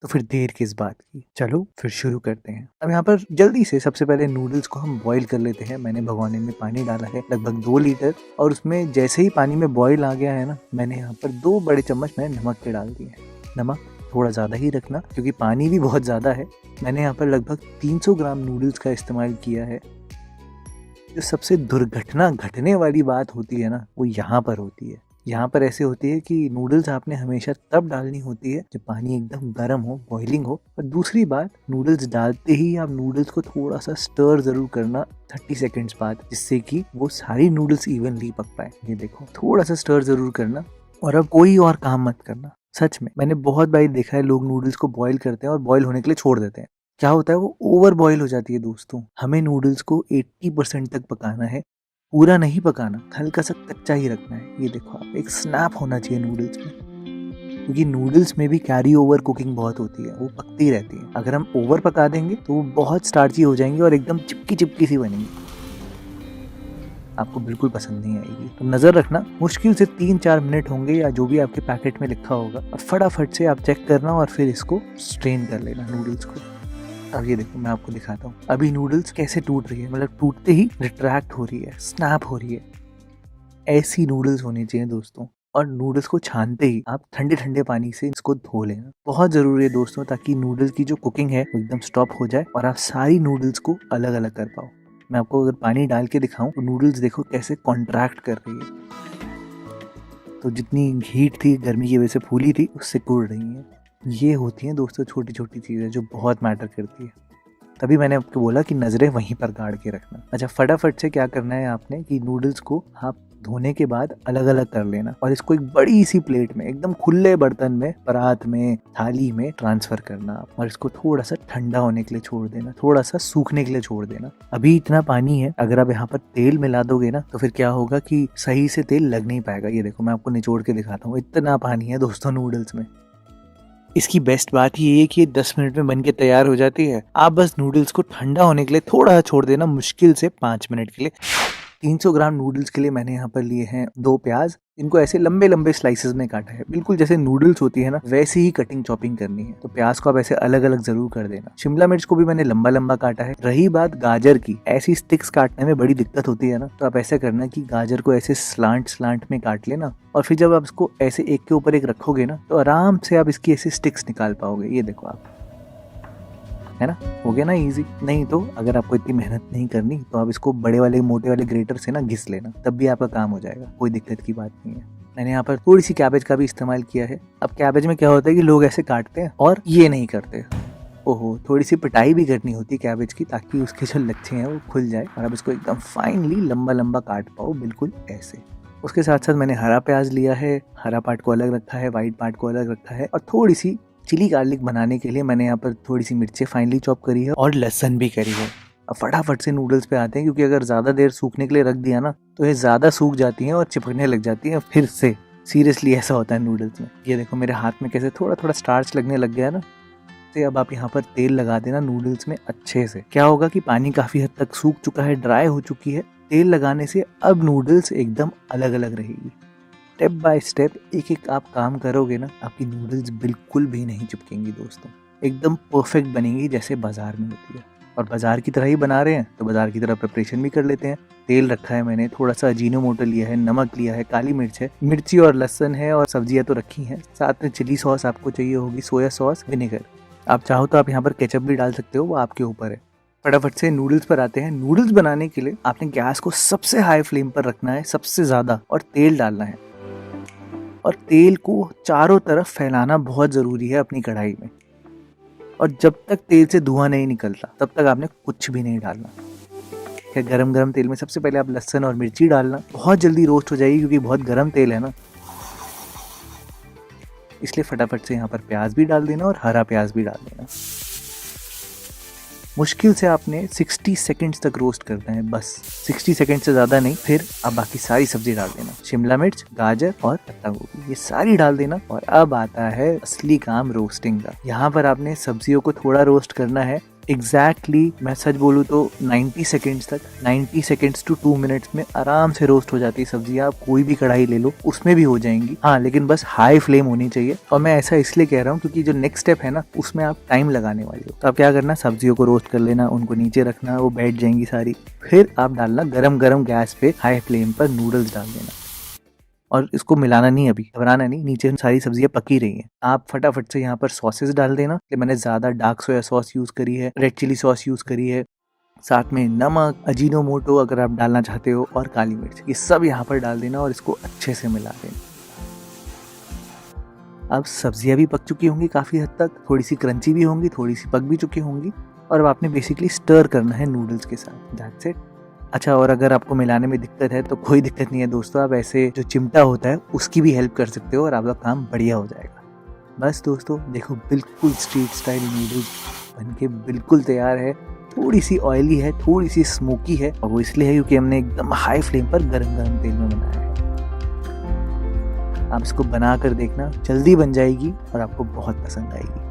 तो फिर देर किस बात की, चलो फिर शुरू करते हैं। अब यहाँ पर जल्दी से सबसे पहले नूडल्स को हम बॉईल कर लेते हैं। मैंने भगोने में पानी डाला है लगभग 2 लीटर, और उसमें जैसे ही पानी में बॉईल आ गया है ना, मैंने यहाँ पर 2 बड़े चम्मच मैंने नमक के डाल दिए हैं। नमक थोड़ा ज़्यादा ही रखना क्योंकि पानी भी बहुत ज़्यादा है। मैंने यहाँ पर लगभग 300 ग्राम नूडल्स का इस्तेमाल किया है। जो सबसे दुर्घटना घटने वाली बात होती है ना, वो यहाँ पर होती है। यहाँ पर ऐसे होती है कि नूडल्स आपने हमेशा तब डालनी होती है जब पानी एकदम गर्म हो, बॉइलिंग हो। और दूसरी बात, नूडल्स डालते ही आप नूडल्स को थोड़ा सा स्टर ज़रूर करना 30 सेकेंड्स बाद, जिससे कि वो सारी नूडल्स इवनली पक पाए। ये देखो, थोड़ा सा स्टर ज़रूर करना, और अब कोई और काम मत करना। सच में मैंने बहुत बार देखा है, लोग नूडल्स को बॉईल करते हैं और बॉईल होने के लिए छोड़ देते हैं। क्या होता है, वो ओवर बॉईल हो जाती है दोस्तों। हमें नूडल्स को 80% तक पकाना है, पूरा नहीं पकाना, हल्का सा कच्चा ही रखना है। ये देखो आप, एक स्नैप होना चाहिए नूडल्स में, क्योंकि नूडल्स में भी कैरी ओवर कुकिंग बहुत होती है, वो पकती रहती है। अगर हम ओवर पका देंगे तो वो बहुत स्टार्ची हो जाएंगी और एकदम चिपकी चिपकी सी बनेंगी, आपको बिल्कुल पसंद नहीं आएगी। तो नज़र रखना, मुश्किल से 3-4 मिनट होंगे या जो भी आपके पैकेट में लिखा होगा। अब फटाफट से आप चेक करना और फिर इसको स्ट्रेन कर लेना नूडल्स को। अब ये देखो, मैं आपको दिखाता हूँ अभी नूडल्स कैसे टूट रही है, मतलब टूटते ही रिट्रैक्ट हो रही है, स्नैप हो रही है। ऐसी नूडल्स होनी चाहिए दोस्तों। और नूडल्स को छानते ही आप ठंडे ठंडे पानी से इसको धो लेना, बहुत ज़रूरी है दोस्तों, ताकि नूडल्स की जो कुकिंग है वो एकदम स्टॉप हो जाए और आप सारी नूडल्स को अलग अलग कर पाओ। मैं आपको अगर पानी डाल के दिखाऊं तो नूडल्स देखो कैसे कॉन्ट्रैक्ट कर रही है। तो जितनी हीट थी, गर्मी की वजह से फूली थी, उससे कुड़ रही है। ये होती हैं दोस्तों छोटी छोटी चीज़ें जो बहुत मैटर करती है। तभी मैंने आपको बोला कि नज़रें वहीं पर गाड़ के रखना। अच्छा, फटाफट से क्या करना है आपने कि नूडल्स को आप धोने के बाद अलग अलग कर लेना और इसको एक बड़ी सी प्लेट में, एकदम खुले बर्तन में, परात में, थाली में ट्रांसफर करना और इसको थोड़ा सा ठंडा होने के लिए छोड़ देना, थोड़ा सा सूखने के लिए छोड़ देना। अभी इतना पानी है, अगर आप यहाँ पर तेल मिला दोगे ना तो फिर क्या होगा कि सही से तेल लग नहीं पाएगा। ये देखो, मैं आपको निचोड़ के दिखाता हूँ, इतना पानी है दोस्तों नूडल्स में। इसकी बेस्ट बात ये है कि ये 10 मिनट में बनके तैयार हो जाती है। आप बस नूडल्स को ठंडा होने के लिए थोड़ा छोड़ देना, मुश्किल से 5 मिनट के लिए। 300 ग्राम नूडल्स के लिए मैंने यहाँ पर लिए हैं 2 प्याज। इनको ऐसे लंबे लंबे स्लाइसेस में काटा है, बिल्कुल जैसे नूडल्स होती है ना, वैसे ही कटिंग चॉपिंग करनी है। तो प्याज को आप ऐसे अलग अलग जरूर कर देना। शिमला मिर्च को भी मैंने लंबा लंबा काटा है। रही बात गाजर की, ऐसी स्टिक्स काटने में बड़ी दिक्कत होती है ना, तो आप ऐसा करना कि गाजर को ऐसे स्लांट स्लांट में काट लेना, और फिर जब आप इसको ऐसे एक के ऊपर एक रखोगे ना, तो आराम से आप इसकी ऐसे स्टिक्स निकाल पाओगे। ये देखो आप, है ना, हो गया ना इजी। नहीं तो अगर आपको इतनी मेहनत नहीं करनी तो आप इसको बड़े वाले मोटे वाले ग्रेटर से ना घिस लेना, तब भी आपका काम हो जाएगा, कोई दिक्कत की बात नहीं है। मैंने यहाँ पर थोड़ी सी कैबेज का भी इस्तेमाल किया है। अब कैबेज में क्या होता है कि लोग ऐसे काटते हैं और ये नहीं करते। ओहो, थोड़ी सी पिटाई भी करनी होती है कैबेज की, ताकि उसके जो लच्छे हैं वो खुल जाए और आप इसको एकदम फाइनली लंबा लंबा काट पाओ, बिल्कुल ऐसे। उसके साथ साथ मैंने हरा प्याज लिया है, हरा पार्ट को अलग रखा है, व्हाइट पार्ट को अलग रखा है, और थोड़ी सी चिली गार्लिक बनाने के लिए मैंने यहाँ पर थोड़ी सी मिर्चें फाइनली चॉप करी है और लहसुन भी करी है। अब फटाफट से नूडल्स पे आते हैं, क्योंकि अगर ज़्यादा देर सूखने के लिए रख दिया ना तो ये ज़्यादा सूख जाती हैं और चिपकने लग जाती हैं फिर से। सीरियसली ऐसा होता है नूडल्स में। ये देखो मेरे हाथ में कैसे थोड़ा थोड़ा स्टार्च लगने लग गया ना। तो अब आप यहाँ पर तेल लगा देना नूडल्स में अच्छे से। क्या होगा कि पानी काफ़ी हद तक सूख चुका है, ड्राई हो चुकी है। तेल लगाने से अब नूडल्स एकदम अलग अलग रहेगी। स्टेप बाय स्टेप एक एक आप काम करोगे ना, आपकी नूडल्स बिल्कुल भी नहीं चिपकेंगी दोस्तों, एकदम परफेक्ट बनेंगी जैसे बाजार में होती है। और बाजार की तरह ही बना रहे हैं तो बाजार की तरह प्रिपरेशन भी कर लेते हैं। तेल रखा है मैंने, थोड़ा सा अजीनोमोटो लिया है, नमक लिया है, काली मिर्च है, मिर्ची और लहसुन है, और सब्जियां तो रखी हैं। साथ में चिली सॉस आपको चाहिए होगी, सोया सॉस, विनेगर। आप चाहो तो आप यहाँ पर केचप भी डाल सकते हो, वो आपके ऊपर है। फटाफट से नूडल्स पर आते हैं। नूडल्स बनाने के लिए आपने गैस को सबसे हाई फ्लेम पर रखना है, सबसे ज़्यादा, और तेल डालना है। और तेल को चारों तरफ फैलाना बहुत ज़रूरी है अपनी कढ़ाई में। और जब तक तेल से धुआं नहीं निकलता तब तक आपने कुछ भी नहीं डालना। क्या गरम गरम तेल में सबसे पहले आप लहसुन और मिर्ची डालना, बहुत जल्दी रोस्ट हो जाएगी क्योंकि बहुत गरम तेल है ना, इसलिए फटाफट से यहाँ पर प्याज भी डाल देना और हरा प्याज भी डाल देना। मुश्किल से आपने 60 सेकंड्स तक रोस्ट करना है, बस 60 सेकंड से ज़्यादा नहीं। फिर आप बाकी सारी सब्जी डाल देना, शिमला मिर्च, गाजर और पत्ता गोभी, ये सारी डाल देना। और अब आता है असली काम रोस्टिंग का। यहाँ पर आपने सब्जियों को थोड़ा रोस्ट करना है, एग्जैक्टली मैं सच बोलूँ तो 90 सेकेंड्स तक, 90 सेकेंड्स टू 2 मिनट्स में आराम से रोस्ट हो जाती है सब्जी। आप कोई भी कढ़ाई ले लो उसमें भी हो जाएंगी। हाँ, लेकिन बस हाई फ्लेम होनी चाहिए। और मैं ऐसा इसलिए कह रहा हूँ क्योंकि जो नेक्स्ट स्टेप है ना, उसमें आप टाइम लगाने वाले हो। तो आप क्या करना, सब्जियों को रोस्ट कर लेना, उनको नीचे रखना, वो बैठ जाएंगी सारी। फिर आप डालना गरम गरम गैस पे हाई फ्लेम पर नूडल्स डाल देना, और इसको मिलाना नहीं, अभी घबराना नहीं, नीचे सारी सब्जियां पकी रही हैं। आप फटाफट से यहाँ पर सॉसेस डाल देना। कि मैंने ज़्यादा डार्क सोया सॉस यूज़ करी है, रेड चिली सॉस यूज़ करी है, साथ में नमक, अजीनोमोटो अगर आप डालना चाहते हो, और काली मिर्च, ये सब यहाँ पर डाल देना और इसको अच्छे से मिला देना। अब सब्जियां भी पक चुकी होंगी काफ़ी हद तक, थोड़ी सी क्रंची भी होंगी, थोड़ी सी पक भी चुकी होंगी। और अब आपने बेसिकली स्टर करना है नूडल्स के साथ, दैट्स इट। अच्छा, और अगर आपको मिलाने में दिक्कत है तो कोई दिक्कत नहीं है दोस्तों, आप ऐसे जो चिमटा होता है उसकी भी हेल्प कर सकते हो और आपका काम बढ़िया हो जाएगा। बस दोस्तों देखो, बिल्कुल स्ट्रीट स्टाइल नूडल्स बनके बिल्कुल तैयार है। थोड़ी सी ऑयली है, थोड़ी सी स्मोकी है, और वो इसलिए है क्योंकि हमने एकदम हाई फ्लेम पर गरम गरम तेल में बनाया है। आप इसको बना कर देखना, जल्दी बन जाएगी और आपको बहुत पसंद आएगी।